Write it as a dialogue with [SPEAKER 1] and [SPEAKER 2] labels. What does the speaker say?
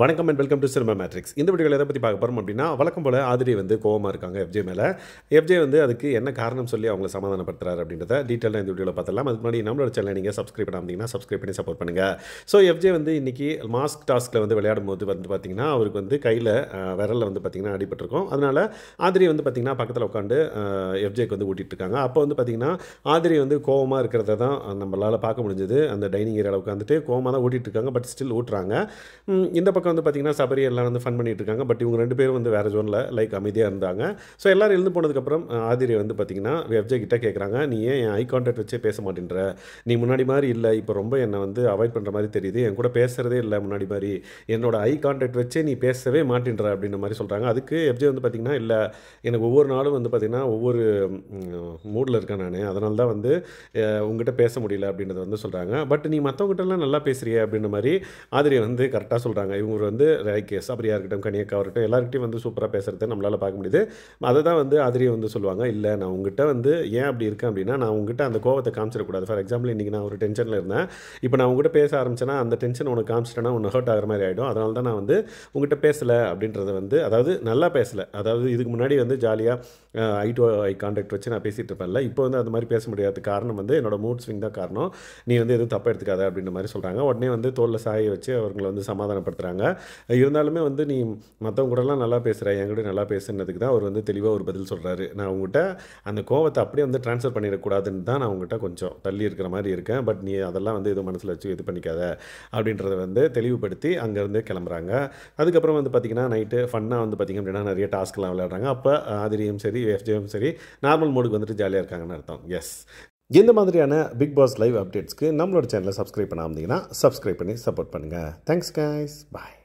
[SPEAKER 1] வணக்கம் and welcome to cinema matrix. இந்த வீடியோவில் எதை பற்றி பார்க்க போகிறோம் அப்படின்னா, வழக்கம் போல் ஆதிரி வந்து கோவமாக இருக்காங்க எஃப்ஜே மேலே. எஃப்ஜே வந்து அதுக்கு என்ன காரணம் சொல்லி அவங்கள சமாதானப்படுத்துறாரு அப்படின்றத டீட்டெயிலாக இந்த வீடியோவில் பார்த்தலாம். அதுக்கு முன்னாடி நம்மளோட சேனலை நீங்கள் சப்ஸ்கிரைப் பண்ணாமல் சப்ஸ்கிரைப் பண்ணி சப்போர்ட் பண்ணுங்கள். ஸோ எஃப்ஜே வந்து இன்றைக்கி மாஸ்க் டாஸ்கில் வந்து விளையாடும் போது வந்து பார்த்திங்கன்னா அவருக்கு வந்து கையில் விரலில் வந்து பார்த்திங்கன்னா அடிபட்டிருக்கும். அதனால் ஆதிரி வந்து பார்த்திங்கன்னா பக்கத்தில் உட்காந்து எஃப்ஜேக்கு வந்து ஊட்டிகிட்டு இருக்காங்க. அப்போ வந்து பார்த்திங்கன்னா ஆதிரி வந்து கோவமாக இருக்கிறத தான் நம்மளால் பார்க்க முடிஞ்சது. அந்த டைனிங் ஏரியாவில் உட்காந்துட்டு கோவமாக தான் ஊட்டிகிட்டு இருக்காங்க. பட் ஸ்டில் ஊட்டுறாங்க. இந்த பக்கம் வந்து பார்த்திங்கன்னா சபரி எல்லாம் வந்து ஃபன் பண்ணிட்டு இருக்காங்க. பட் இவங்க ரெண்டு பேரும் வந்து வேறு ஜோனில் லைக் அமைதியாக இருந்தாங்க. ஸோ எல்லோரும் எழுந்து போனதுக்கப்புறம் ஆதிரி வந்து பார்த்திங்கன்னா எஃப்ஜே கிட்ட கேட்குறாங்க, நீ ஏன் என் ஐ கான்டாக்ட் வச்சே பேச மாட்டேன்ற, நீ முன்னாடி மாதிரி இல்லை, இப்போ ரொம்ப என்னை வந்து அவாய்ட் பண்ணுற மாதிரி தெரியுது, என் கூட பேசுகிறதே இல்லை முன்னாடி மாதிரி, என்னோட ஐ கான்டாக்ட் வச்சே நீ பேசவே மாட்டேன்ற அப்படின்ற மாதிரி சொல்கிறாங்க. அதுக்கு எஃப்ஜே வந்து பார்த்திங்கன்னா இல்லை, எனக்கு ஒவ்வொரு நாளும் வந்து பார்த்திங்கன்னா ஒவ்வொரு மூடில் இருக்கேன் நான், அதனால தான் வந்து உங்ககிட்ட பேச முடியல அப்படின்றத வந்து சொல்கிறாங்க. பட் நீ மற்றவங்ககிட்டலாம் நல்லா பேசுகிறிய அப்படின்ற மாதிரி ஆதிரியை வந்து கரெக்டாக சொல்கிறாங்க. இவங்க வந்து லைக் சபரியாக இருக்கட்டும், கனியக்கா இருக்கட்டும், எல்லாருக்கிட்டையும் வந்து சூப்பராக பேசுகிறத நம்மளால் பார்க்க முடியுது. அதை தான் வந்து ஆதிரியை வந்து சொல்லுவாங்க, இல்லை நான் உங்ககிட்ட வந்து ஏன் அப்படி இருக்கேன் அப்படின்னா, நான் உங்ககிட்ட அந்த கோவத்தை காமிச்சிடக்கூடாது. ஃபார் எக்ஸாம்பிள் இன்றைக்கி நான் ஒரு டென்ஷனில் இருந்தேன், இப்போ நான் உங்ககிட்ட பேச ஆரம்பிச்சேன்னா அந்த டென்ஷன் உனக்கு காமிச்சிட்டேன்னா உன்னை ஹர்ட் ஆகிற மாதிரி ஆகிடும். அதனால தான் நான் வந்து உங்ககிட்ட பேசலை அப்படின்றத வந்து, அதாவது நல்லா பேசலை, அதாவது இதுக்கு முன்னாடி வந்து ஜாலியாக ஐ டு ஐ கான்டாக்ட் வச்சு நான் பேசிகிட்டு இருப்பேன்ல, இப்போ வந்து அந்த மாதிரி பேச முடியாத காரணம் வந்து என்னோட மூட் ஸ்விங் தான் காரணம், நீ வந்து எதுவும் தப்பாக எடுத்துக்காத அப்படின்ற மாதிரி சொல்கிறாங்க. உடனே வந்து தோளில் சாயை வச்சு அவங்களை வந்து சமாதானப்படுத்துகிறாங்க. இருந்தாலுமே வந்து நீ மற்றவங்க கூடலாம் நல்லா பேசுகிற, என்கிட்ட நல்லா பேசுனதுக்கு தான் அவர் வந்து தெளிவாக ஒரு பதில் சொல்கிறாரு. நான் உங்கள்கிட்ட அந்த கோவத்தை அப்படியே வந்து ட்ரான்ஸ்ஃபர் பண்ணிடக்கூடாதுன்னு தான் நான் உங்கள்கிட்ட கொஞ்சம் தள்ளி இருக்கிற மாதிரி இருக்கேன். பட் நீ அதெல்லாம் வந்து எதுவும் மனசில் வச்சு இது பண்ணிக்காத அப்படின்றத வந்து தெளிவுபடுத்தி அங்கேருந்து கிளம்புறாங்க. அதுக்கப்புறம் வந்து பார்த்திங்கன்னா நைட்டு ஃபன்னாக வந்து பார்த்திங்க அப்படின்னா நிறைய டாஸ்க்லாம் விளையாடுறாங்க. அப்போ ஆதிரியும் சரி எஃப்ஜேயும் சரி நார்மல் மோடுக்கு வந்துட்டு ஜாலியாக இருக்காங்கன்னு அர்த்தம். எஸ், இந்த மாதிரியான பிக் பாஸ் லைவ் அப்டேட்ஸ்க்கு நம்மளோட சேனலை சப்ஸ்கிரைப் பண்ணாமல் இருந்தீங்கன்னா சப்ஸ்கிரைப் பண்ணி சப்போர்ட் பண்ணுங்கள். தேங்க்ஸ் கைஸ், பாய்.